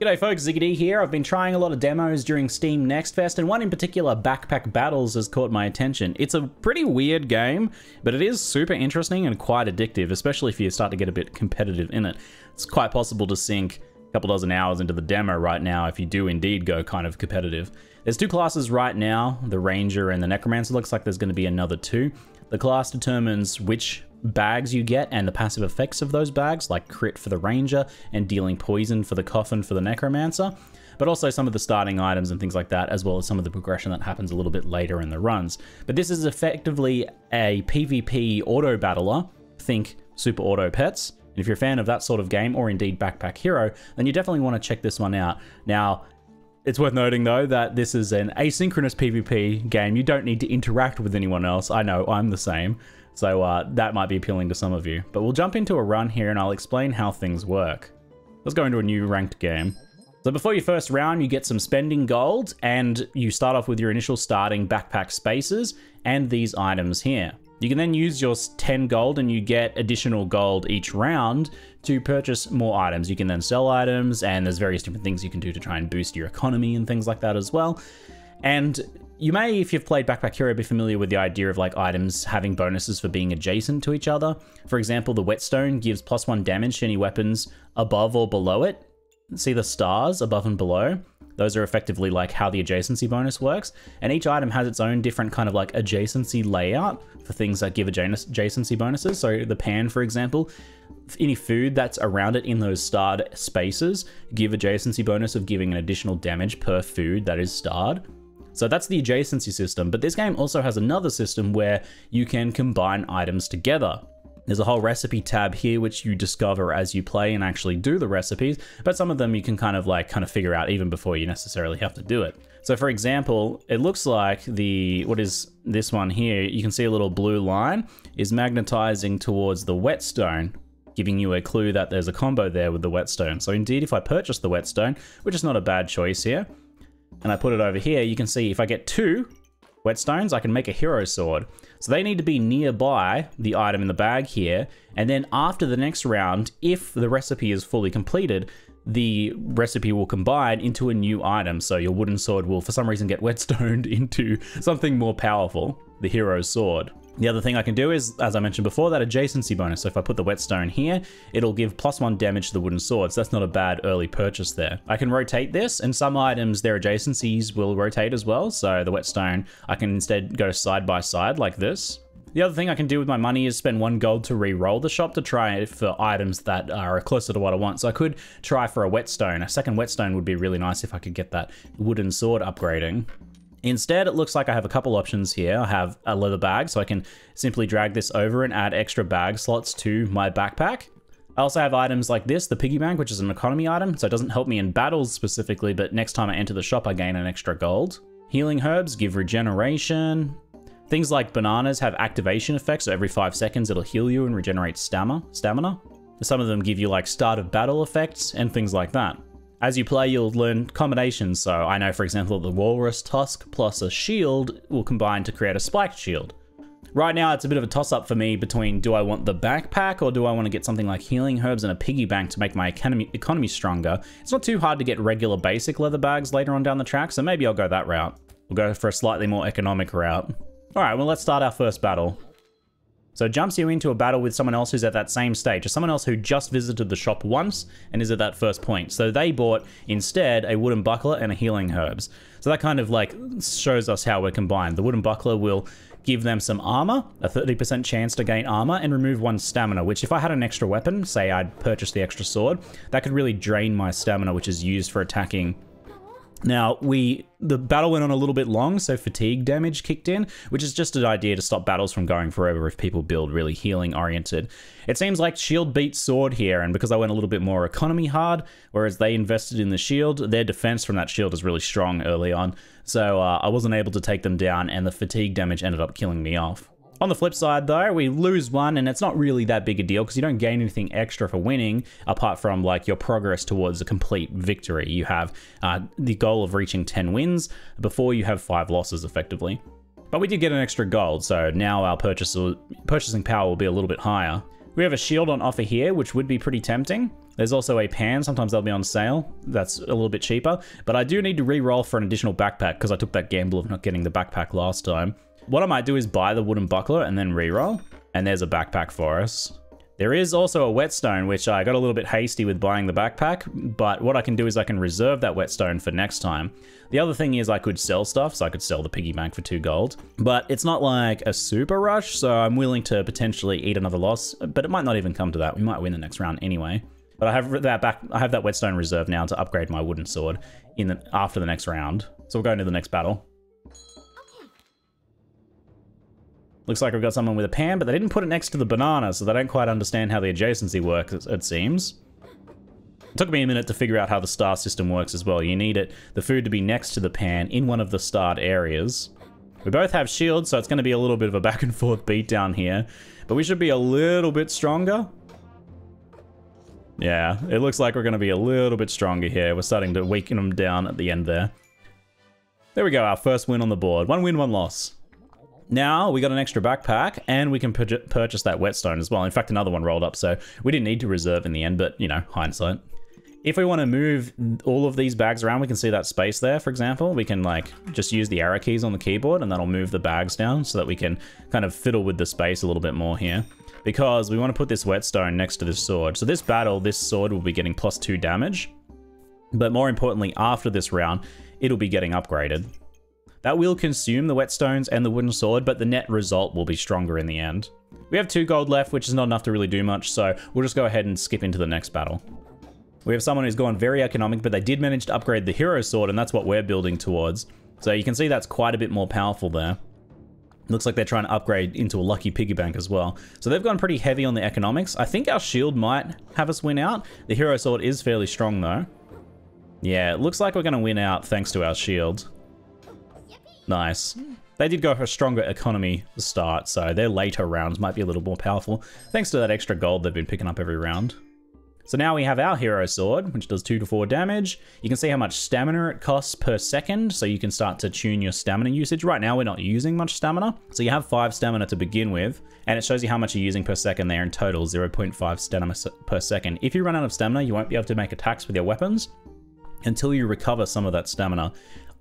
G'day folks, Ziggity here. I've been trying a lot of demos during Steam Next Fest, and one in particular, Backpack Battles, has caught my attention. It's a pretty weird game, but it is super interesting and quite addictive, especially if you start to get a bit competitive in it. It's quite possible to sink a couple dozen hours into the demo right now if you do indeed go kind of competitive. There's two classes right now, the Ranger and the Necromancer. Looks like there's going to be another two. The class determines which bags you get and the passive effects of those bags, like crit for the Ranger and dealing poison for the Coffin for the Necromancer, but also some of the starting items and things like that, as well as some of the progression that happens a little bit later in the runs. But this is effectively a PvP auto battler, think Super Auto Pets. And if you're a fan of that sort of game, or indeed Backpack Hero, then you definitely want to check this one out. Now, it's worth noting though that this is an asynchronous PvP game. You don't need to interact with anyone else. I know, I'm the same. So that might be appealing to some of you. But we'll jump into a run here and I'll explain how things work. Let's go into a new ranked game. So before your first round, you get some spending gold, and you start off with your initial starting backpack spaces and these items here. You can then use your 10 gold and you get additional gold each round to purchase more items. You can then sell items, and there's various different things you can do to try and boost your economy and things like that as well. And you may, if you've played Backpack Hero, be familiar with the idea of like items having bonuses for being adjacent to each other. For example, the Whetstone gives +1 damage to any weapons above or below it. See the stars above and below? Those are effectively like how the adjacency bonus works. And each item has its own different kind of like adjacency layout for things that give adjacency bonuses. So the pan, for example, any food that's around it in those starred spaces give adjacency bonus of giving an additional damage per food that is starred. So that's the adjacency system, but this game also has another system where you can combine items together. There's a whole recipe tab here which you discover as you play and actually do the recipes, but some of them you can kind of figure out even before you necessarily have to do it. So for example, it looks like what is this one here, you can see a little blue line is magnetizing towards the Whetstone, giving you a clue that there's a combo there with the Whetstone. So indeed, if I purchase the Whetstone, which is not a bad choice here, and I put it over here, you can see if I get 2 Whetstones, I can make a hero sword. So they need to be nearby the item in the bag here, and then after the next round, if the recipe is fully completed, the recipe will combine into a new item. So your wooden sword will for some reason get whetstoned into something more powerful, the hero's sword. The other thing I can do is, as I mentioned before, that adjacency bonus. So if I put the Whetstone here, it'll give +1 damage to the wooden sword. So that's not a bad early purchase there. I can rotate this, and some items, their adjacencies will rotate as well. So the Whetstone, I can instead go side by side like this. The other thing I can do with my money is spend 1 gold to re-roll the shop to try for items that are closer to what I want. So I could try for a Whetstone. A second Whetstone would be really nice if I could get that wooden sword upgrading. Instead, it looks like I have a couple options here. I have a leather bag, so I can simply drag this over and add extra bag slots to my backpack. I also have items like this, the Piggy bank, which is an economy item, so it doesn't help me in battles specifically, but next time I enter the shop, I gain an extra gold. Healing herbs give regeneration. Things like bananas have activation effects, so every 5 seconds it'll heal you and regenerate stamina. Some of them give you like start of battle effects and things like that. As you play, you'll learn combinations. So I know, for example, the walrus tusk plus a shield will combine to create a spiked shield. Right now, it's a bit of a toss-up for me between do I want the backpack or do I want to get something like healing herbs and a piggy bank to make my economy stronger. It's not too hard to get regular basic leather bags later on down the track, so maybe I'll go that route. We'll go for a slightly more economic route. All right, well, let's start our first battle. So it jumps you into a battle with someone else who's at that same stage, or someone else who just visited the shop once and is at that first point. So they bought instead a wooden buckler and a healing herbs. So that kind of like shows us how we're combined. The wooden buckler will give them some armor, a 30% chance to gain armor, and remove 1 stamina, which if I had an extra weapon, say I'd purchased the extra sword, that could really drain my stamina, which is used for attacking. Now, the battle went on a little bit long, so fatigue damage kicked in, which is just an idea to stop battles from going forever if people build really healing oriented. It seems like shield beats sword here, and because I went a little bit more economy hard, whereas they invested in the shield, their defense from that shield is really strong early on, so I wasn't able to take them down, and the fatigue damage ended up killing me off. On the flip side though, we lose 1 and it's not really that big a deal because you don't gain anything extra for winning apart from like your progress towards a complete victory. You have the goal of reaching 10 wins before you have 5 losses effectively. But we did get an extra gold, so now our purchasing power will be a little bit higher. We have a shield on offer here, which would be pretty tempting. There's also a pan. Sometimes they'll be on sale. That's a little bit cheaper. But I do need to re-roll for an additional backpack because I took that gamble of not getting the backpack last time. What I might do is buy the wooden buckler and then re-roll. And there's a backpack for us. There is also a whetstone, which I got a little bit hasty with buying the backpack. But what I can do is I can reserve that whetstone for next time. The other thing is I could sell stuff. So I could sell the piggy bank for 2 gold. But it's not like a super rush. So I'm willing to potentially eat another loss. But it might not even come to that. We might win the next round anyway. But I have that whetstone reserved now to upgrade my wooden sword after the next round. So we'll go into the next battle. Looks like we've got someone with a pan, but they didn't put it next to the banana, so they don't quite understand how the adjacency works, it seems. It took me a minute to figure out how the star system works as well. You need the food to be next to the pan in one of the starred areas. We both have shields, so it's going to be a little bit of a back and forth beat down here. But we should be a little bit stronger. Yeah, it looks like we're going to be a little bit stronger here. We're starting to weaken them down at the end there. There we go, our first win on the board. 1 win, 1 loss. Now, we got an extra backpack, and we can purchase that whetstone as well. In fact, another one rolled up, so we didn't need to reserve in the end, but, you know, hindsight. If we want to move all of these bags around, we can see that space there, for example. We can, like, just use the arrow keys on the keyboard, and that'll move the bags down so that we can kind of fiddle with the space a little bit more here. Because we want to put this whetstone next to this sword. So this battle, this sword will be getting +2 damage. But more importantly, after this round, it'll be getting upgraded. That will consume the whetstones and the wooden sword, but the net result will be stronger in the end. We have 2 gold left, which is not enough to really do much, so we'll just go ahead and skip into the next battle. We have someone who's gone very economic, but they did manage to upgrade the hero sword, and that's what we're building towards. So you can see that's quite a bit more powerful there. Looks like they're trying to upgrade into a lucky piggy bank as well. So they've gone pretty heavy on the economics. I think our shield might have us win out. The hero sword is fairly strong though. Yeah, it looks like we're going to win out thanks to our shield. Nice. They did go for a stronger economy to start, so their later rounds might be a little more powerful, thanks to that extra gold they've been picking up every round. So now we have our hero sword, which does 2 to 4 damage. You can see how much stamina it costs per second, so you can start to tune your stamina usage. Right now, we're not using much stamina, so you have 5 stamina to begin with, and it shows you how much you're using per second there in total, 0.5 stamina per second. If you run out of stamina, you won't be able to make attacks with your weapons until you recover some of that stamina.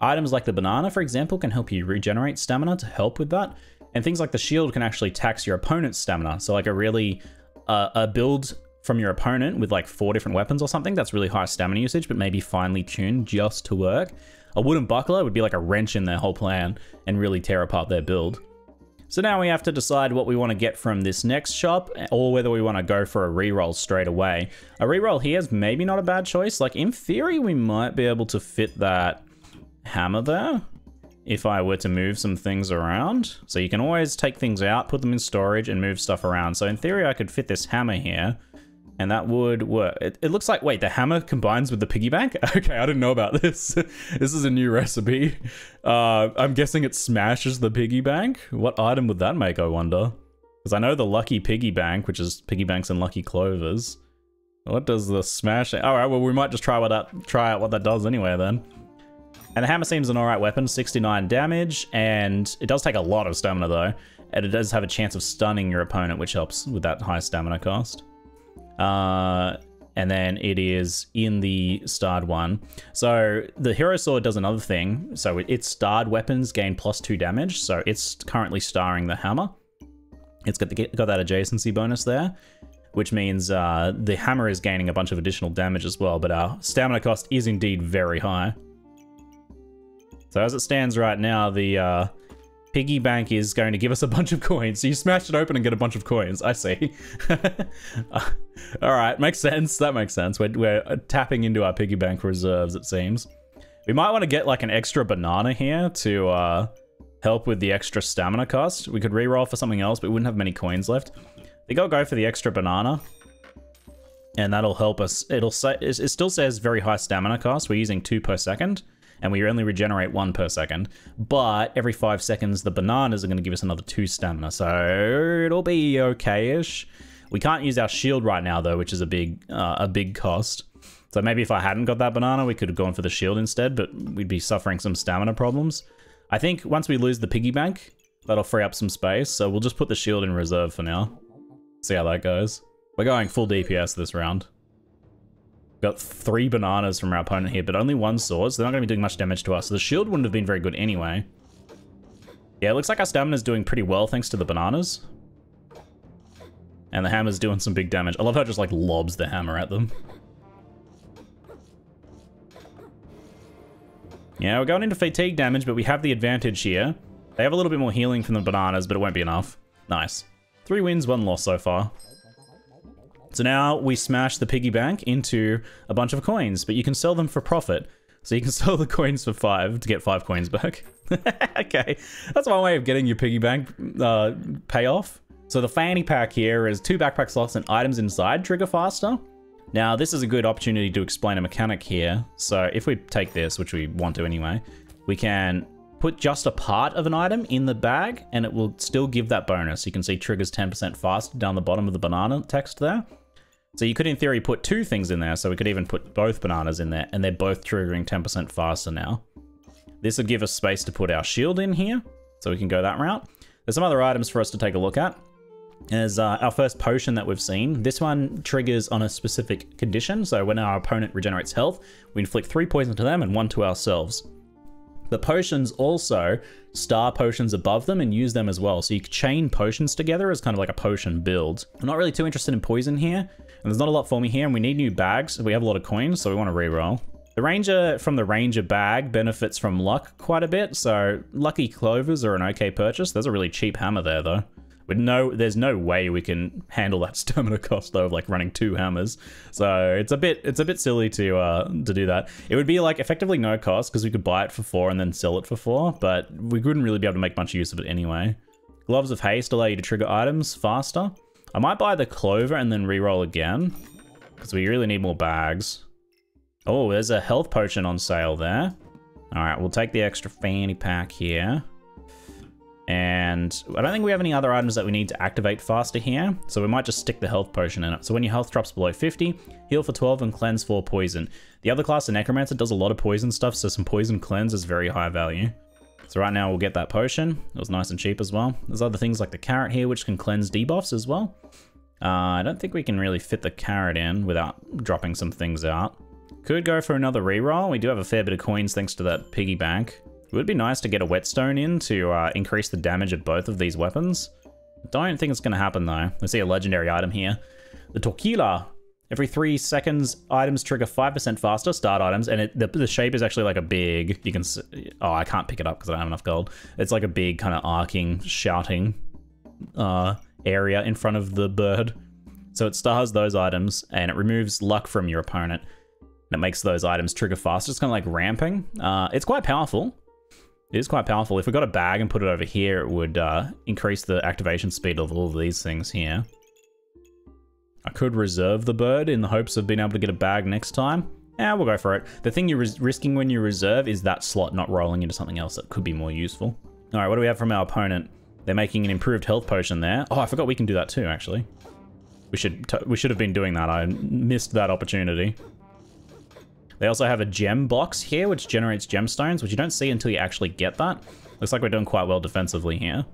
Items like the banana, for example, can help you regenerate stamina to help with that, and things like the shield can actually tax your opponent's stamina. So like a build from your opponent with like 4 different weapons or something, that's really high stamina usage, but maybe finely tuned just to work. A wooden buckler would be like a wrench in their whole plan and really tear apart their build. So now we have to decide what we want to get from this next shop, or whether we want to go for a reroll straight away. A reroll here is maybe not a bad choice. Like in theory, we might be able to fit that hammer there if I were to move some things around. So you can always take things out, put them in storage, and move stuff around. So in theory, I could fit this hammer here, and that would work. It looks like, wait, the hammer combines with the piggy bank? Okay, I didn't know about this. This is a new recipe. I'm guessing it smashes the piggy bank. What item would that make, I wonder? Because I know the lucky piggy bank, which is piggy banks and lucky clovers. What does the smash? All right, well, we might just try out what that does anyway then. And the hammer seems an alright weapon, 69 damage, and it does take a lot of stamina though, and it does have a chance of stunning your opponent, which helps with that high stamina cost. And then it is in the starred one. So the hero sword does another thing. So its starred weapons gain +2 damage, so it's currently starring the hammer. It's got that adjacency bonus there, which means the hammer is gaining a bunch of additional damage as well, but our stamina cost is indeed very high. So as it stands right now, the piggy bank is going to give us a bunch of coins. So you smash it open and get a bunch of coins. I see. All right, makes sense. That makes sense. We're tapping into our piggy bank reserves, it seems. We might want to get like an extra banana here to help with the extra stamina cost. We could reroll for something else, but we wouldn't have many coins left. I think I'll go for the extra banana, and that'll help us. It still says very high stamina cost. We're using 2 per second. And we only regenerate 1 per second. But every 5 seconds, the bananas are going to give us another 2 stamina. So it'll be okay-ish. We can't use our shield right now, though, which is a big cost. So maybe if I hadn't got that banana, we could have gone for the shield instead, but we'd be suffering some stamina problems. I think once we lose the piggy bank, that'll free up some space. So we'll just put the shield in reserve for now. See how that goes. We're going full DPS this round. Got 3 bananas from our opponent here, but only 1 sword, so they're not going to be doing much damage to us. So the shield wouldn't have been very good anyway. Yeah, it looks like our stamina's doing pretty well thanks to the bananas. And the hammer's doing some big damage. I love how it just like lobs the hammer at them. Yeah, we're going into fatigue damage, but we have the advantage here. They have a little bit more healing from the bananas, but it won't be enough. Nice. 3 wins, 1 loss so far. So now we smash the piggy bank into a bunch of coins, but you can sell them for profit. So you can sell the coins for 5 to get 5 coins back. Okay, that's one way of getting your piggy bank payoff. So the fanny pack here is 2 backpack slots and items inside trigger faster. Now this is a good opportunity to explain a mechanic here. So if we take this, which we want to anyway, we can put just a part of an item in the bag and it will still give that bonus. You can see triggers 10% faster down the bottom of the banana text there. So you could in theory put 2 things in there, so we could even put both bananas in there and they're both triggering 10% faster now. This would give us space to put our shield in here, so we can go that route. There's some other items for us to take a look at. There's our first potion that we've seen. This one triggers on a specific condition, so when our opponent regenerates health, we inflict 3 poison to them and 1 to ourselves. The potions also star potions above them and use them as well. So you can chain potions together as kind of like a potion build. I'm not really too interested in poison here, and there's not a lot for me here, and we need new bags. We have a lot of coins, so we want to reroll. The ranger from the ranger bag benefits from luck quite a bit, so lucky clovers are an okay purchase. There's a really cheap hammer there though. There's no way we can handle that stamina cost though of like running 2 hammers. So it's a bit silly to do that. It would be like effectively no cost because we could buy it for 4 and then sell it for 4, but we wouldn't really be able to make much use of it anyway. Gloves of haste allow you to trigger items faster. I might buy the clover and then reroll again because we really need more bags. Oh, there's a health potion on sale there. All right, we'll take the extra fanny pack here. And I don't think we have any other items that we need to activate faster here, so we might just stick the health potion in it. So when your health drops below 50, heal for 12 and cleanse 4 poison. The other class, the necromancer, does a lot of poison stuff, so some poison cleanse is very high value. So right now we'll get that potion. It was nice and cheap as well. There's other things like the carrot here, which can cleanse debuffs as well. I don't think we can really fit the carrot in without dropping some things out. Could go for another reroll. We do have a fair bit of coins thanks to that piggy bank. It would be nice to get a whetstone in to increase the damage of both of these weapons. Don't think it's going to happen though. Let's see a legendary item here. The Torquila. Every 3 seconds, items trigger 5% faster, start items, and the shape is actually like a big, you can see, oh, I can't pick it up because I don't have enough gold. It's like a big kind of arcing, shouting area in front of the bird. So it stars those items and it removes luck from your opponent. And it makes those items trigger faster. It's kind of like ramping. It's quite powerful. It is quite powerful. If we got a bag and put it over here, it would increase the activation speed of all of these things here. I could reserve the bird in the hopes of being able to get a bag next time. Yeah, we'll go for it. The thing you're risking when you reserve is that slot not rolling into something else that could be more useful. All right, what do we have from our opponent? They're making an improved health potion there. Oh, I forgot we can do that too, actually. We should have been doing that. I missed that opportunity. They also have a gem box here, which generates gemstones, which you don't see until you actually get that. Looks like we're doing quite well defensively here.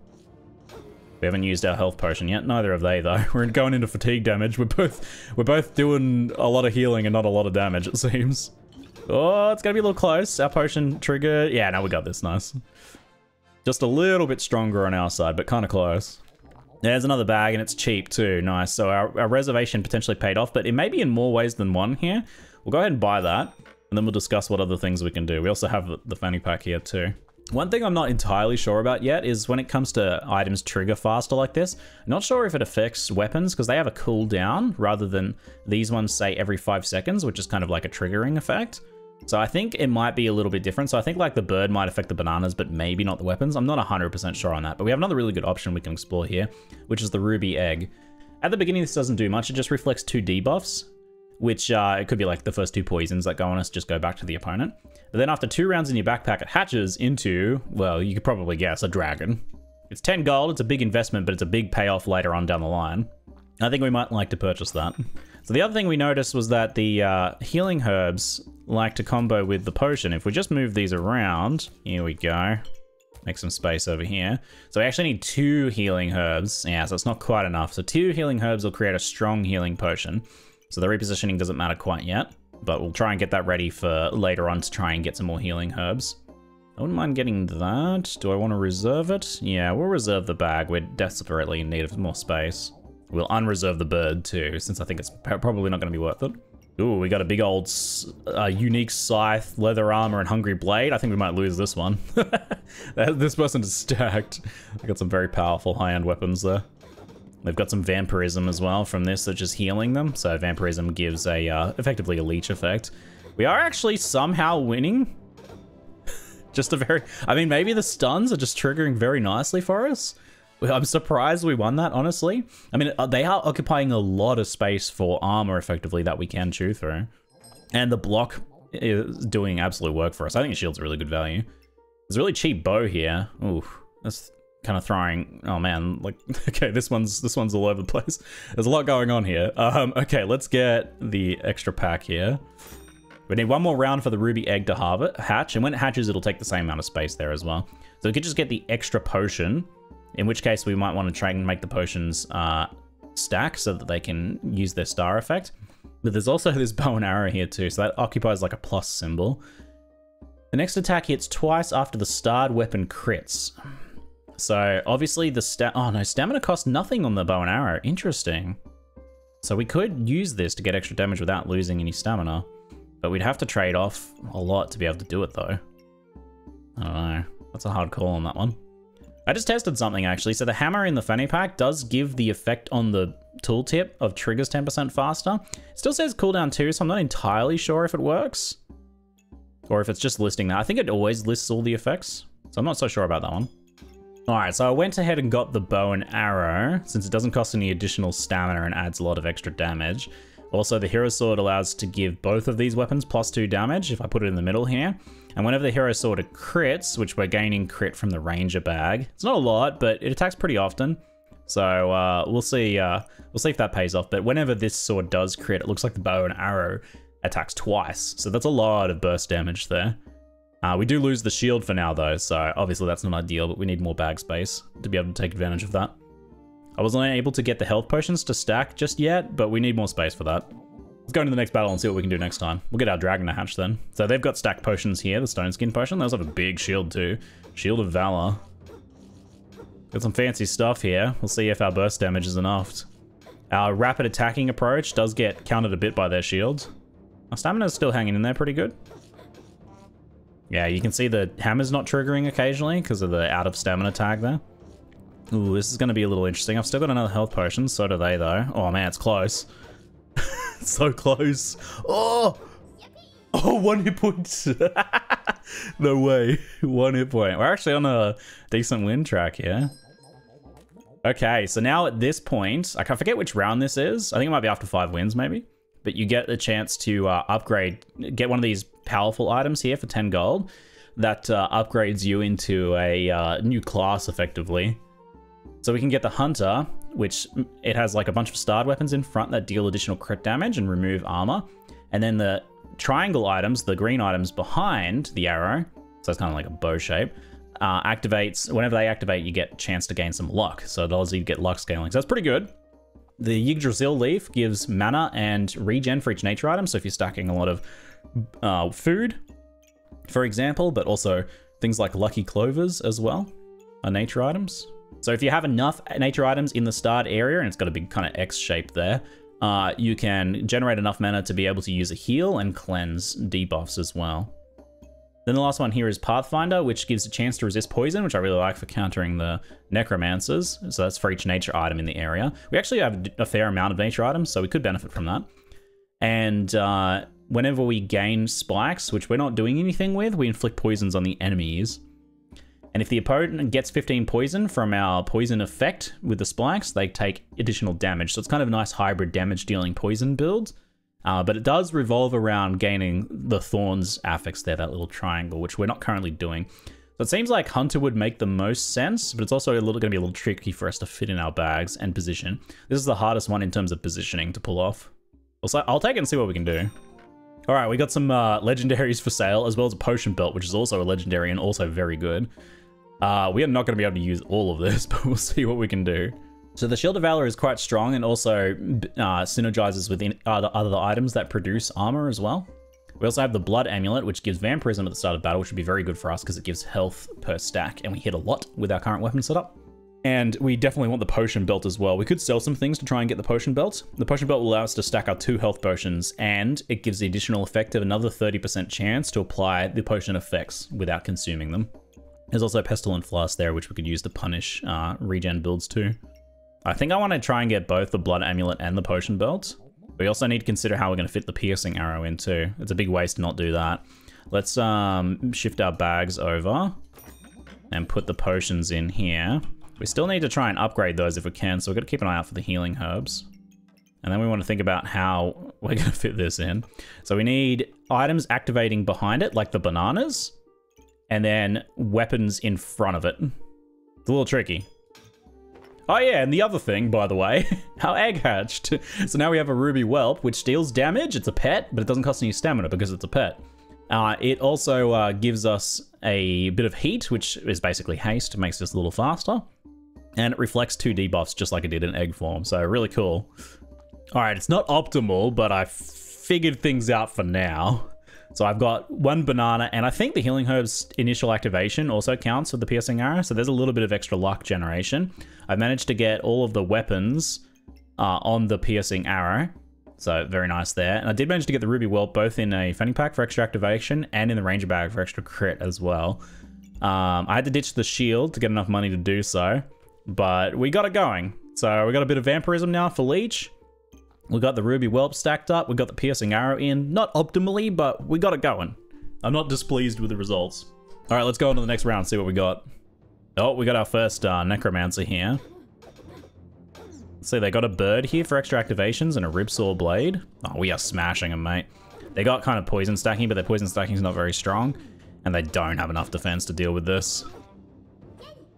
We haven't used our health potion yet. Neither have they, though. We're going into fatigue damage. We're both doing a lot of healing and not a lot of damage, it seems. Oh, it's gonna be a little close. Our potion trigger. Yeah, now we got this. Nice. Just a little bit stronger on our side, but kind of close. There's another bag, and it's cheap too. Nice. So our reservation potentially paid off, but it may be in more ways than one here. We'll go ahead and buy that, and then we'll discuss what other things we can do. We also have the fanny pack here too. One thing I'm not entirely sure about yet is when it comes to items trigger faster like this, I'm not sure if it affects weapons because they have a cooldown rather than these ones say every 5 seconds, which is kind of like a triggering effect. So I think it might be a little bit different. So I think like the bird might affect the bananas, but maybe not the weapons. I'm not 100% sure on that, but we have another really good option we can explore here, which is the ruby egg. At the beginning, this doesn't do much. It just reflects 2 debuffs, which it could be like the first 2 poisons that go on us, just go back to the opponent. But then after 2 rounds in your backpack, it hatches into, well, you could probably guess, a dragon. It's 10 gold, it's a big investment, but it's a big payoff later on down the line. I think we might like to purchase that. So the other thing we noticed was that the healing herbs like to combo with the potion. If we just move these around, here we go. Make some space over here. So we actually need 2 healing herbs. Yeah, so it's not quite enough. So 2 healing herbs will create a strong healing potion. So the repositioning doesn't matter quite yet. But we'll try and get that ready for later on to try and get some more healing herbs. I wouldn't mind getting that. Do I want to reserve it? Yeah, we'll reserve the bag. We're desperately in need of more space. We'll unreserve the bird too, since I think it's probably not going to be worth it. Ooh, we got a big old unique scythe, leather armor, and hungry blade. I think we might lose this one. This person is stacked. They got some very powerful high-end weapons there. They've got some vampirism as well from this, that's just healing them. So vampirism gives effectively a leech effect. We are actually somehow winning. Just a very, I mean, maybe the stuns are just triggering very nicely for us. I'm surprised we won that, honestly. I mean, they are occupying a lot of space for armor, effectively, that we can chew through. And the block is doing absolute work for us. I think the shield's a really good value. There's a really cheap bow here. Ooh, that's kind of throwing... Oh, man. Like, okay, this one's all over the place. There's a lot going on here. Okay, let's get the extra pack here. We need one more round for the ruby egg to hatch. And when it hatches, it'll take the same amount of space there as well. So we could just get the extra potion. In which case, we might want to try and make the potions stack so that they can use their star effect. But there's also this bow and arrow here too, so that occupies like a plus symbol. The next attack hits twice after the starred weapon crits. So obviously the oh no, stamina costs nothing on the bow and arrow. Interesting. So we could use this to get extra damage without losing any stamina. But we'd have to trade off a lot to be able to do it though. I don't know. That's a hard call on that one. I just tested something actually. So the hammer in the fanny pack does give the effect on the tooltip of triggers 10% faster. It still says cooldown 2, so I'm not entirely sure if it works. Or if it's just listing that. I think it always lists all the effects. So I'm not so sure about that one. Alright, so I went ahead and got the bow and arrow, since it doesn't cost any additional stamina and adds a lot of extra damage. Also, the hero sword allows to give both of these weapons +2 damage, if I put it in the middle here. And whenever the hero sword crits, which we're gaining crit from the ranger bag, it's not a lot, but it attacks pretty often. So we'll see if that pays off. But whenever this sword does crit, it looks like the bow and arrow attacks twice. So that's a lot of burst damage there. We do lose the shield for now though, so obviously that's not ideal, but we need more bag space to be able to take advantage of that. I wasn't able to get the health potions to stack just yet, but we need more space for that. Let's go into the next battle and see what we can do next time. We'll get our dragon to hatch then. So they've got stacked potions here, the stone skin potion. They also have a big shield too. Shield of Valor. Got some fancy stuff here. We'll see if our burst damage is enough. Our rapid attacking approach does get countered a bit by their shields. Our stamina's still hanging in there pretty good. Yeah, you can see the hammer's not triggering occasionally because of the out of stamina tag there. Ooh, this is going to be a little interesting. I've still got another health potion, so do they though. Oh man, it's close. It's so close. Oh! Oh, 1 hit point. No way. 1 hit point. We're actually on a decent win track here. Okay, so now at this point, I can't forget which round this is. I think it might be after 5 wins maybe. But you get the chance to upgrade, get one of these powerful items here for 10 gold that upgrades you into a new class effectively. So we can get the Hunter, which it has like a bunch of starred weapons in front that deal additional crit damage and remove armor. And then the triangle items, the green items behind the arrow, so it's kind of like a bow shape, activates, whenever they activate, you get a chance to gain some luck. So it allows you to get luck scaling. So that's pretty good. The Yggdrasil leaf gives mana and regen for each nature item. So if you're stacking a lot of food, for example, but also things like lucky clovers as well are nature items. So if you have enough nature items in the starred area, and it's got a big kind of X shape there, you can generate enough mana to be able to use a heal and cleanse debuffs as well. Then the last one here is Pathfinder, which gives a chance to resist poison, which I really like for countering the necromancers. So that's for each nature item in the area. We actually have a fair amount of nature items, so we could benefit from that. And whenever we gain spikes, which we're not doing anything with, we inflict poisons on the enemies. And if the opponent gets 15 poison from our poison effect with the spikes, they take additional damage. So it's kind of a nice hybrid damage dealing poison build. But it does revolve around gaining the Thorns affix there, that little triangle, which we're not currently doing. So it seems like Hunter would make the most sense, but it's also going to be a little tricky for us to fit in our bags and position. This is the hardest one in terms of positioning to pull off. Also, I'll take it and see what we can do. All right, we got some legendaries for sale, as well as a potion belt, which is also a legendary and also very good. We are not going to be able to use all of this, but we'll see what we can do. So the Shield of Valor is quite strong and also synergizes with other items that produce armor as well. We also have the Blood Amulet, which gives Vampirism at the start of battle, which would be very good for us because it gives health per stack, and we hit a lot with our current weapon setup. And we definitely want the Potion Belt as well. We could sell some things to try and get the Potion Belt. The Potion Belt will allow us to stack our 2 health potions, and it gives the additional effect of another 30% chance to apply the potion effects without consuming them. There's also Pestilent Flask there, which we could use to punish regen builds too. I think I want to try and get both the Blood Amulet and the Potion Belt. We also need to consider how we're going to fit the Piercing Arrow in too. It's a big waste to not do that. Let's shift our bags over and put the potions in here. We still need to try and upgrade those if we can, so we've got to keep an eye out for the healing herbs. And then we want to think about how we're going to fit this in. So we need items activating behind it, like the bananas, and then weapons in front of it. It's a little tricky. Oh yeah, and the other thing, by the way, our egg hatched. So now we have a ruby whelp, which deals damage. It's a pet, but it doesn't cost any stamina because it's a pet. It also gives us a bit of heat, which is basically haste, makes us a little faster. And it reflects 2 debuffs just like it did in egg form, so really cool. All right, it's not optimal, but I figured things out for now. So I've got 1 banana, and I think the Healing Herb's initial activation also counts with the Piercing Arrow, so there's a little bit of extra luck generation. I've managed to get all of the weapons on the Piercing Arrow, so very nice there. And I did manage to get the Ruby Whelp both in a Fanny Pack for extra activation and in the Ranger Bag for extra crit as well. I had to ditch the shield to get enough money to do so, but we got it going. So we got a bit of Vampirism now for Leech. We got the Ruby Whelp stacked up. We got the Piercing Arrow in. Not optimally, but we got it going. I'm not displeased with the results. All right, let's go on to the next round, see what we got. Oh, we got our first Necromancer here. Let's see, they got a bird here for extra activations and a Ribsaw Blade. Oh, we are smashing them, mate. They got kind of poison stacking, but their poison stacking is not very strong. And they don't have enough defense to deal with this.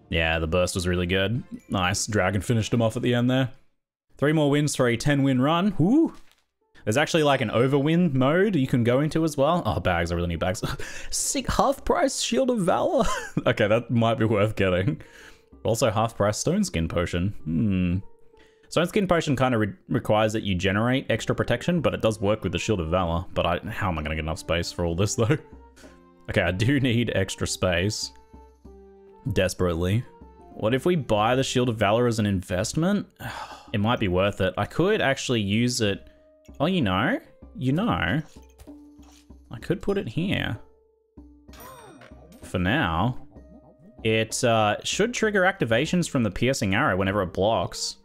Yeah, the burst was really good. Nice, Dragon finished them off at the end there. 3 more wins for a 10-win run. Woo! There's actually like an overwin mode you can go into as well. Oh, bags, I really need bags. Sick, half price Shield of Valor. Okay, that might be worth getting. Also half price Stone Skin Potion. Stone Skin Potion kind of requires that you generate extra protection, but it does work with the Shield of Valor. But how am I going to get enough space for all this though? Okay, I do need extra space. Desperately. What if we buy the Shield of Valor as an investment? It might be worth it. I could actually use it. Oh, you know, I could put it here. For now. It should trigger activations from the Piercing Arrow whenever it blocks.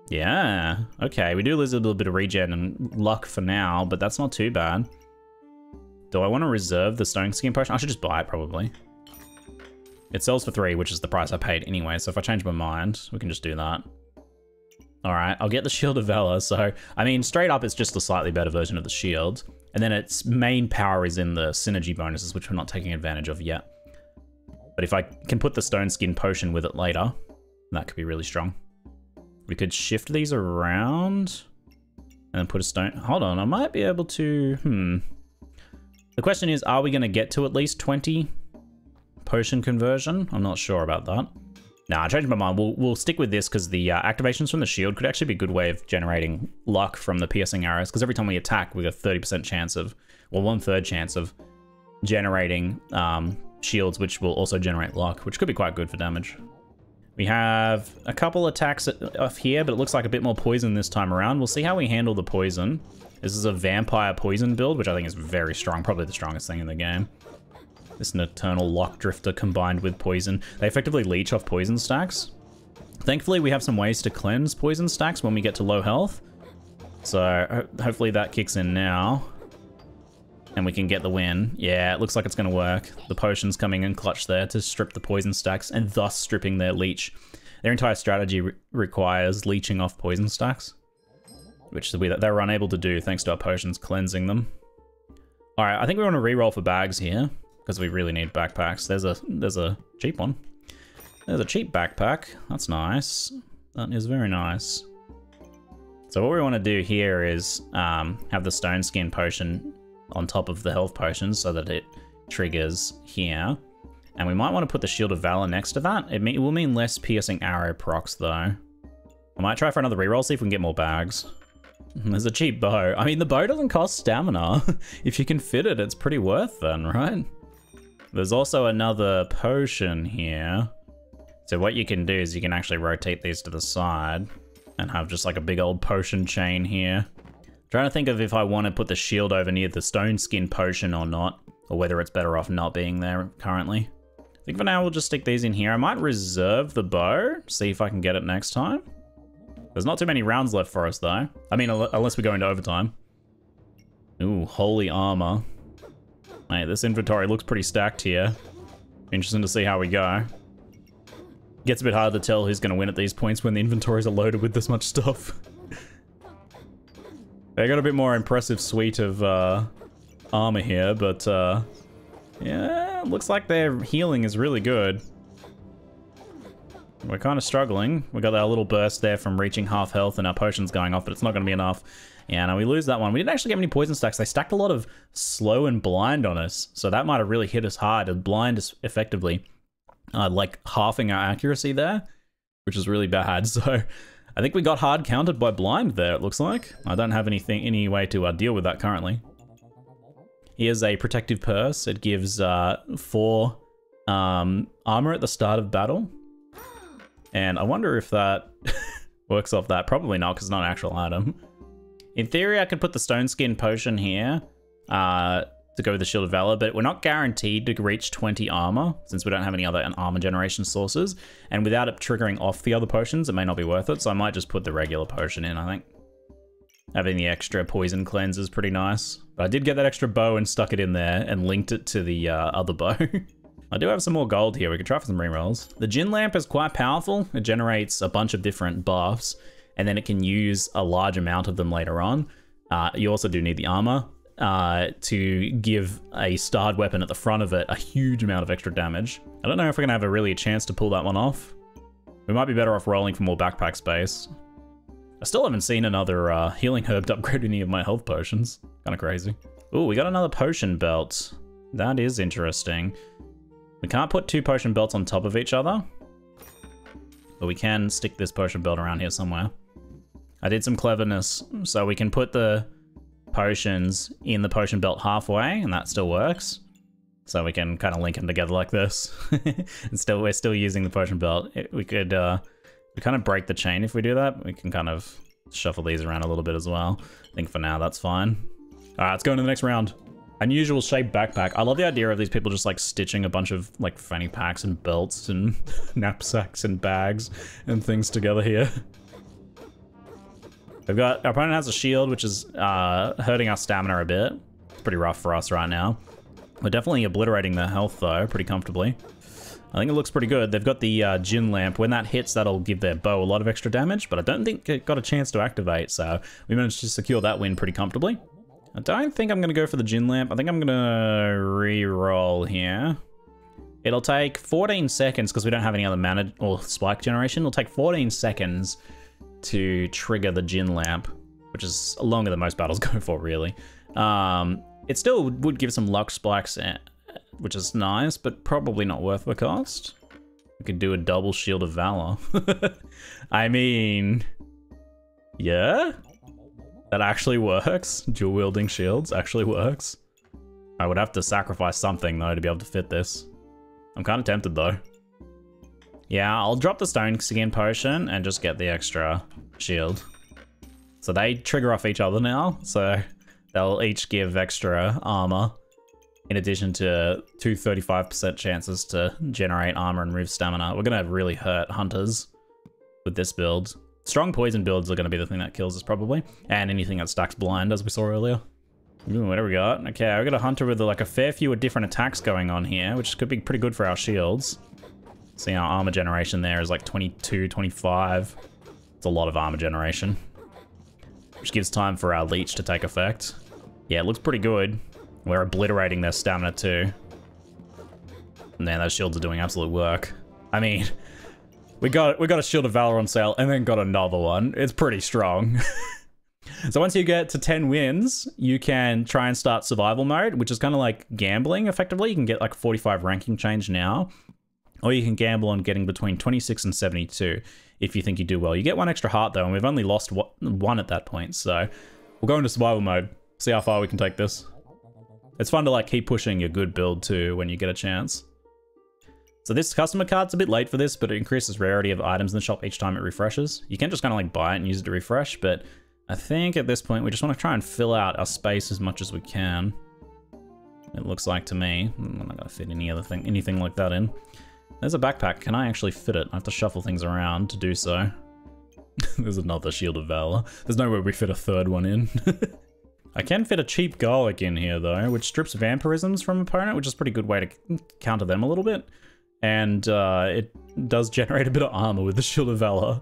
Yeah, okay, we do lose a little bit of regen and luck for now, but that's not too bad. Do I want to reserve the Stone Skin Potion? I should just buy it, probably. It sells for 3, which is the price I paid anyway, so if I change my mind, we can just do that. All right, I'll get the Shield of Valor. So, I mean, straight up, it's just a slightly better version of the shield. And then its main power is in the synergy bonuses, which we're not taking advantage of yet. But if I can put the Stone Skin Potion with it later, that could be really strong. We could shift these around and then put a stone. Hold on, I might be able to, The question is, are we going to get to at least 20 potion conversion? I'm not sure about that. Nah, I changed my mind. We'll stick with this because the activations from the shield could actually be a good way of generating luck from the piercing arrows, because every time we attack, we get a 30% chance of, well, 1/3 chance of generating shields, which will also generate luck, which could be quite good for damage. We have a couple attacks off here, but it looks like a bit more poison this time around. We'll see how we handle the poison. This is a vampire poison build, which I think is very strong, probably the strongest thing in the game. This Nocturnal Lock Drifter combined with poison. They effectively leech off poison stacks. Thankfully, we have some ways to cleanse poison stacks when we get to low health. So hopefully that kicks in now. And we can get the win. Yeah, it looks like it's going to work. The potion's coming in clutch there to strip the poison stacks and thus stripping their leech. Their entire strategy requires leeching off poison stacks, which they're unable to do thanks to our potions cleansing them. All right, I think we want to reroll for bags here because we really need backpacks. There's a cheap one. There's a cheap backpack. That's nice. That is very nice. So what we want to do here is have the Stone Skin Potion on top of the health potions so that it triggers here. And we might want to put the Shield of Valor next to that. It will mean less piercing arrow procs though. I might try for another reroll, see if we can get more bags. There's a cheap bow. I mean, the bow doesn't cost stamina. If you can fit it, it's pretty worth then, right? There's also another potion here. So what you can do is you can actually rotate these to the side and have just like a big old potion chain here. Trying to think of if I want to put the shield over near the stone skin potion or not, or whether it's better off not being there currently. I think for now we'll just stick these in here. I might reserve the bow, see if I can get it next time. There's not too many rounds left for us though. I mean, unless we go into overtime. Ooh, holy armor. Mate, this inventory looks pretty stacked here. Interesting to see how we go. Gets a bit hard to tell who's going to win at these points when the inventories are loaded with this much stuff. They got a bit more impressive suite of armor here, but yeah, looks like their healing is really good. We're kind of struggling. We got that little burst there from reaching half health and our potion's going off, but it's not going to be enough. Yeah, no, we lose that one. We didn't actually get many poison stacks. They stacked a lot of slow and blind on us, so that might have really hit us hard. And blind is effectively like halving our accuracy there, which is really bad. So I think we got hard countered by blind there, it looks like. I don't have any way to deal with that currently. Here's a protective purse. It gives 4 armor at the start of battle. And I wonder if that works off that. Probably not, because it's not an actual item. In theory, I could put the stone skin potion here to go with the Shield of Valor, but we're not guaranteed to reach 20 armor, since we don't have any other armor generation sources. And without it triggering off the other potions, it may not be worth it, so I might just put the regular potion in, I think. Having the extra poison cleanse is pretty nice. But I did get that extra bow and stuck it in there and linked it to the other bow. I do have some more gold here. We could try for some rerolls. The Gin Lamp is quite powerful. It generates a bunch of different buffs, and then it can use a large amount of them later on. You also do need the armor to give a starred weapon at the front of it a huge amount of extra damage. I don't know if we're gonna have a chance to pull that one off. We might be better off rolling for more backpack space. I still haven't seen another healing herb to upgrade any of my health potions. Kind of crazy. Ooh, we got another potion belt. That is interesting. We can't put 2 potion belts on top of each other, but we can stick this potion belt around here somewhere. I did some cleverness, so we can put the potions in the potion belt halfway, and that still works. So we can kind of link them together like this. And we're still using the potion belt. We could we kind of break the chain if we do that. We can kind of shuffle these around a little bit as well. I think for now that's fine. All right, let's go into the next round. Unusual shaped backpack. I love the idea of these people just like stitching a bunch of like fanny packs and belts and knapsacks and bags and things together here. Our opponent has a shield, which is hurting our stamina a bit. It's pretty rough for us right now. We're definitely obliterating their health though, pretty comfortably. I think it looks pretty good. They've got the Gin Lamp. When that hits, that'll give their bow a lot of extra damage, but I don't think it got a chance to activate, so we managed to secure that win pretty comfortably. I don't think I'm going to go for the Gin Lamp. I think I'm going to re-roll here. It'll take 14 seconds, because we don't have any other mana or spike generation. It'll take 14 seconds to trigger the Gin Lamp, which is longer than most battles go for, really. It still would give some luck spikes, which is nice, but probably not worth the cost. We could do a double Shield of Valor. I mean, yeah, that actually works. Dual wielding shields actually works. I would have to sacrifice something though to be able to fit this. I'm kind of tempted though. Yeah, I'll drop the stone skin potion and just get the extra shield. So they trigger off each other now, so they'll each give extra armor, in addition to 35% chances to generate armor and remove stamina. We're gonna really hurt hunters with this build. Strong poison builds are gonna be the thing that kills us probably, and anything that stacks blind, as we saw earlier. Ooh, what do we got? Okay, we got a hunter with like a fair few different attacks going on here, which could be pretty good for our shields. See, our armor generation there is like 22, 25. It's a lot of armor generation, which gives time for our leech to take effect. Yeah, it looks pretty good. We're obliterating their stamina too. Man, those shields are doing absolute work. I mean, we got a Shield of Valor on sale and then got another one. It's pretty strong. So once you get to 10 wins, you can try and start survival mode, which is kind of like gambling effectively. You can get like 45 ranking change now. Or you can gamble on getting between 26 and 72 if you think you do well. You get 1 extra heart though, and we've only lost 1 at that point, so we'll go into survival mode, see how far we can take this. It's fun to like keep pushing your good build too when you get a chance. So this customer card's a bit late for this, but it increases rarity of items in the shop each time it refreshes. You can just kind of like buy it and use it to refresh, but I think at this point we just want to try and fill out our space as much as we can. It looks like to me. I'm not gonna fit anything like that in. There's a backpack. Can I actually fit it? I have to shuffle things around to do so. There's another Shield of Valor. There's no way we fit a third one in. I can fit a cheap garlic in here though, which strips vampirisms from opponent, which is a pretty good way to counter them a little bit. And it does generate a bit of armor with the Shield of Valor.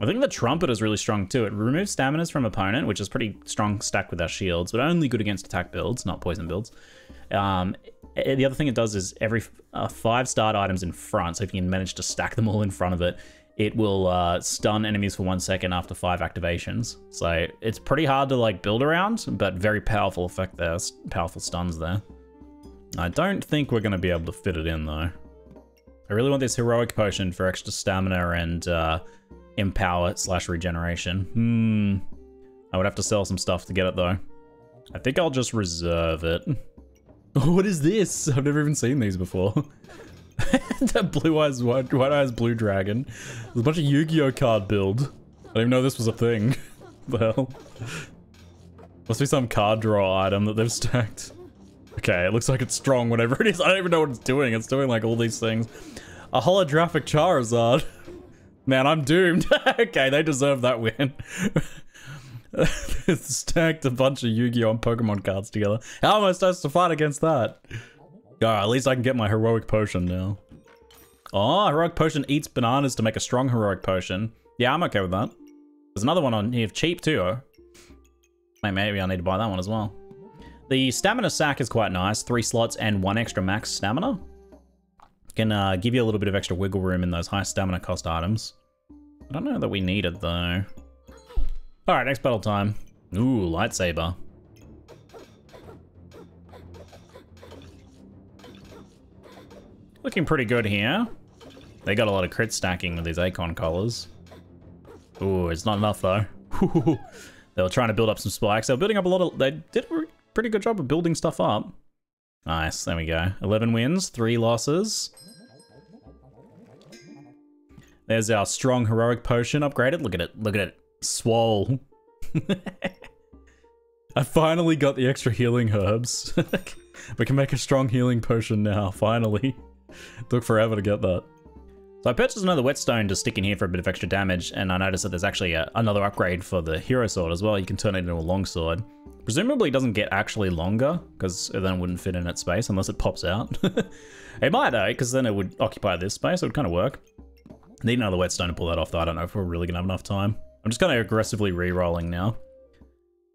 I think the Trumpet is really strong too. It removes staminas from opponent, which is pretty strong stacked with our shields, but only good against attack builds, not poison builds. The other thing it does is every 5 start items in front, so if you can manage to stack them all in front of it, it will stun enemies for 1 second after 5 activations. So it's pretty hard to like build around, but very powerful effect there, powerful stuns there. I don't think we're going to be able to fit it in though. I really want this heroic potion for extra stamina and empower / regeneration. I would have to sell some stuff to get it though. I think I'll just reserve it. What is this? I've never even seen these before. That blue eyes, white eyes, blue dragon. There's a bunch of Yu-Gi-Oh card build. I didn't even know this was a thing. What the hell? Must be some card draw item that they've stacked. Okay, it looks like it's strong, whatever it is. I don't even know what it's doing. It's doing like all these things. A holographic Charizard. Man, I'm doomed. Okay, they deserve that win. Stacked a bunch of Yu-Gi-Oh! And Pokemon cards together. How am I supposed to fight against that? At least I can get my heroic potion now. Oh, heroic potion eats bananas to make a strong heroic potion. Yeah, I'm okay with that. There's another one on here, cheap too. Maybe I need to buy that one as well. The stamina sack is quite nice. 3 slots and 1 extra max stamina. Can give you a little bit of extra wiggle room in those high stamina cost items. I don't know that we need it though. Alright, next battle time. Ooh, lightsaber. Looking pretty good here. They got a lot of crit stacking with these Acon collars. Ooh, it's not enough though. They were trying to build up some spikes. They were building up a lot of... They did a pretty good job of building stuff up. Nice, there we go. 11 wins, 3 losses. There's our strong heroic potion upgraded. Look at it, swole. I finally got the extra healing herbs. We can make a strong healing potion now, finally. It took forever to get that. So I purchased another whetstone to stick in here for a bit of extra damage, and I noticed that there's actually another upgrade for the hero sword as well. You can turn it into a long sword. Presumably it doesn't get actually longer, because then it wouldn't fit in its space unless it pops out. It might though, because then it would occupy this space. It would kind of work. Need another whetstone to pull that off though. I don't know if we're really gonna have enough time. I'm just kind of aggressively re-rolling now.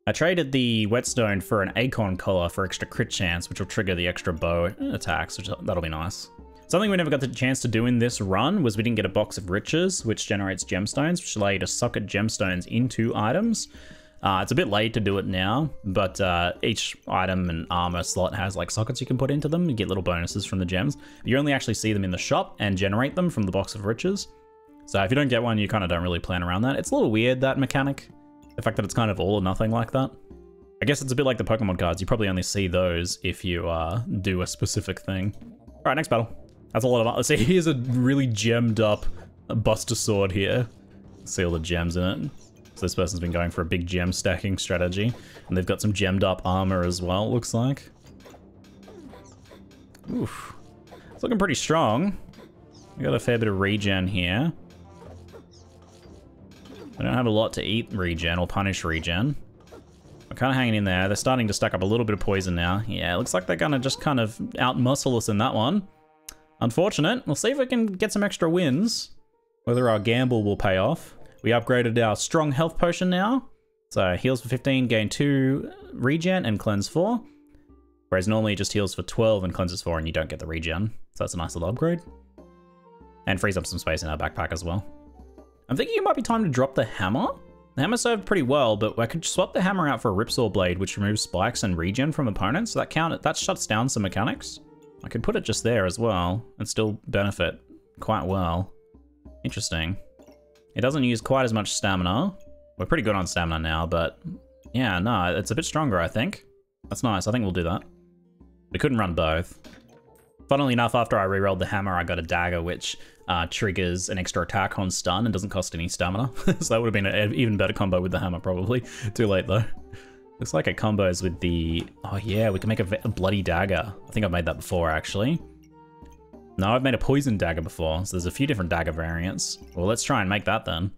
I traded the whetstone for an Acon collar for extra crit chance, which will trigger the extra bow attacks, which that'll be nice. Something we never got the chance to do in this run was we didn't get a box of riches, which generates gemstones, which allow you to socket gemstones into items. It's a bit late to do it now, but each item and armor slot has like sockets you can put into them. You get little bonuses from the gems. You only actually see them in the shop and generate them from the box of riches. So if you don't get one, you kind of don't really plan around that. It's a little weird, that mechanic. The fact that it's kind of all or nothing like that. I guess it's a bit like the Pokemon cards. You probably only see those if you do a specific thing. All right, next battle. That's a lot of... Let's see, here's a really gemmed up Buster Sword here. See all the gems in it. So this person's been going for a big gem stacking strategy. And they've got some gemmed up armor as well, looks like. Oof. It's looking pretty strong. We got a fair bit of regen here. I don't have a lot to eat regen or punish regen. We're kind of hanging in there. They're starting to stack up a little bit of poison now. Yeah, it looks like they're gonna just kind of out-muscle us in that one. Unfortunate. We'll see if we can get some extra wins. Whether our gamble will pay off. We upgraded our strong health potion now. So heals for 15, gain 2 regen and cleanse 4. Whereas normally it just heals for 12 and cleanses 4 and you don't get the regen. So that's a nice little upgrade. And frees up some space in our backpack as well. I'm thinking it might be time to drop the hammer. The hammer served pretty well, but I could swap the hammer out for a ripsaw blade, which removes spikes and regen from opponents. So that shuts down some mechanics. I could put it just there as well and still benefit quite well. Interesting. It doesn't use quite as much stamina. We're pretty good on stamina now, but yeah, no, it's a bit stronger, I think. That's nice. I think we'll do that. We couldn't run both. Funnily enough, after I rerolled the hammer, I got a dagger, which triggers an extra attack on stun and doesn't cost any stamina. So that would have been an even better combo with the hammer, probably. Too late, though. Looks like it combos with the... Oh, yeah, we can make a bloody dagger. I think I've made that before, actually. No, I've made a poison dagger before, so there's a few different dagger variants. Well, let's try and make that, then.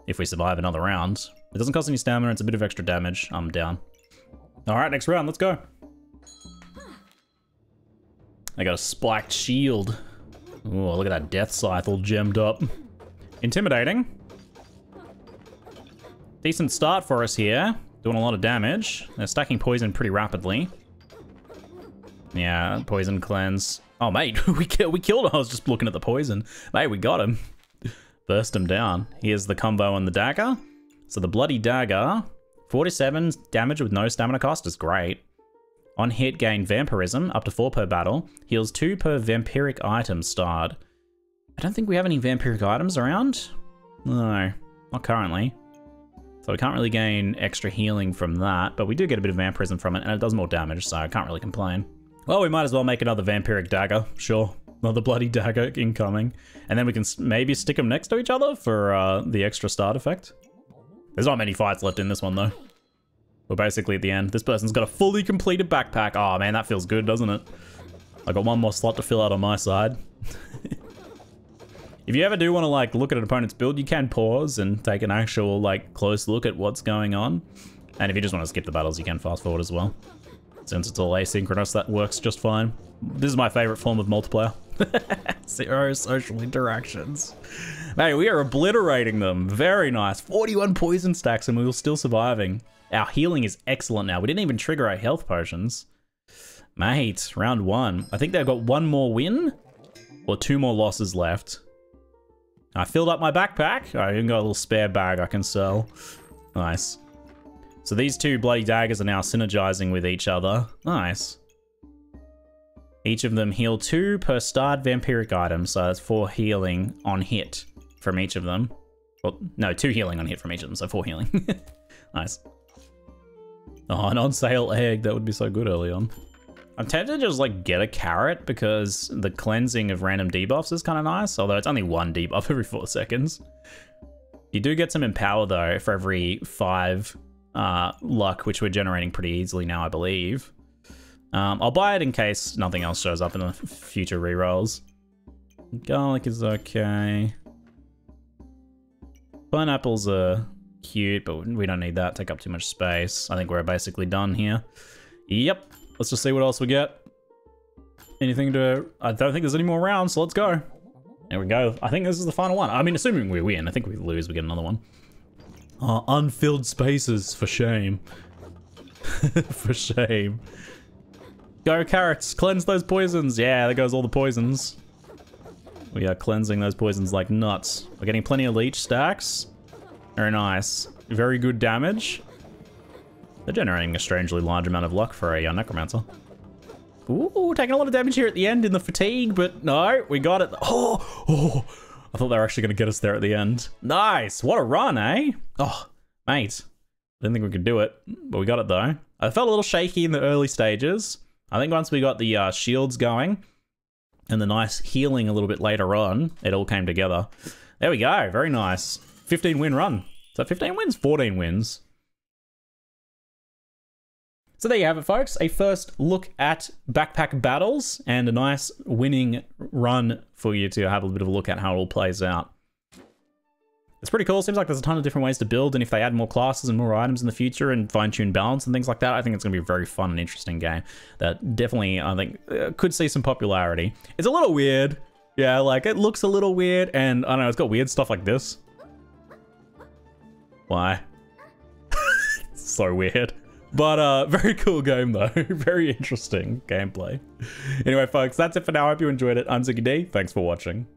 If we survive another round. It doesn't cost any stamina, it's a bit of extra damage. I'm down. Alright, next round, let's go. I got a spiked shield. Oh, look at that death scythe all gemmed up. Intimidating. Decent start for us here. Doing a lot of damage. They're stacking poison pretty rapidly. Yeah, poison cleanse. Oh, mate, we killed him. I was just looking at the poison. Mate, we got him. Burst him down. Here's the combo on the dagger. So the bloody dagger, 47 damage with no stamina cost is great. On hit, gain vampirism, up to 4 per battle. Heals 2 per vampiric item starred. I don't think we have any vampiric items around. No, not currently. So we can't really gain extra healing from that, but we do get a bit of vampirism from it, and it does more damage, so I can't really complain. Well, we might as well make another vampiric dagger, sure. Another bloody dagger incoming. And then we can maybe stick them next to each other for the extra start effect. There's not many fights left in this one, though. We're basically at the end. This person's got a fully completed backpack. Oh, man, that feels good, doesn't it? I got one more slot to fill out on my side. If you ever do want to, like, look at an opponent's build, you can pause and take an actual, like, close look at what's going on. And if you just want to skip the battles, you can fast forward as well. Since it's all asynchronous, that works just fine. This is my favorite form of multiplayer. 0 social interactions. Hey, we are obliterating them. Very nice. 41 poison stacks and we were still surviving. Our healing is excellent now. We didn't even trigger our health potions. Mate, round 1. I think they've got 1 more win or 2 more losses left. I filled up my backpack. I even got a little spare bag I can sell. Nice. So these 2 bloody daggers are now synergizing with each other. Nice. Each of them heal 2 per starred vampiric item. So that's 4 healing on hit from each of them. Well, no, 2 healing on hit from each of them, so 4 healing. Nice. Oh, an on sale egg. That would be so good early on. I'm tempted to just like get a carrot because the cleansing of random debuffs is kind of nice. Although it's only 1 debuff every 4 seconds. You do get some empower though for every 5 luck, which we're generating pretty easily now, I believe. I'll buy it in case nothing else shows up in the future rerolls. Garlic is okay. Pineapples are cute, but we don't need that. Take up too much space. I think we're basically done here. Yep. Let's just see what else we get. Anything to... I don't think there's any more rounds, so let's go. There we go. I think this is the final one. I mean, assuming we win. I think if we lose, we get another one. Oh, unfilled spaces. For shame. For shame. Go carrots. Cleanse those poisons. Yeah, there goes all the poisons. We are cleansing those poisons like nuts. We're getting plenty of leech stacks. Very nice. Very good damage. They're generating a strangely large amount of luck for a necromancer. Ooh, taking a lot of damage here at the end in the fatigue, but no, we got it. Oh, I thought they were actually going to get us there at the end. Nice. What a run, eh? Oh, mate. Didn't think we could do it, but we got it though. I felt a little shaky in the early stages. I think once we got the shields going and the nice healing a little bit later on, it all came together. There we go. Very nice. 15 win run. Is that 15 wins? 14 wins. So there you have it, folks. A first look at backpack battles and a nice winning run for you to have a bit of a look at how it all plays out. It's pretty cool. Seems like there's a ton of different ways to build, and if they add more classes and more items in the future and fine-tune balance and things like that, I think it's going to be a very fun and interesting game that definitely, I think, could see some popularity. It's a little weird. Yeah, like, it looks a little weird, and I don't know, it's got weird stuff like this. Why? So weird. But very cool game though. Very interesting gameplay. Anyway, folks, that's it for now. I hope you enjoyed it. I'm Ziggy D. Thanks for watching.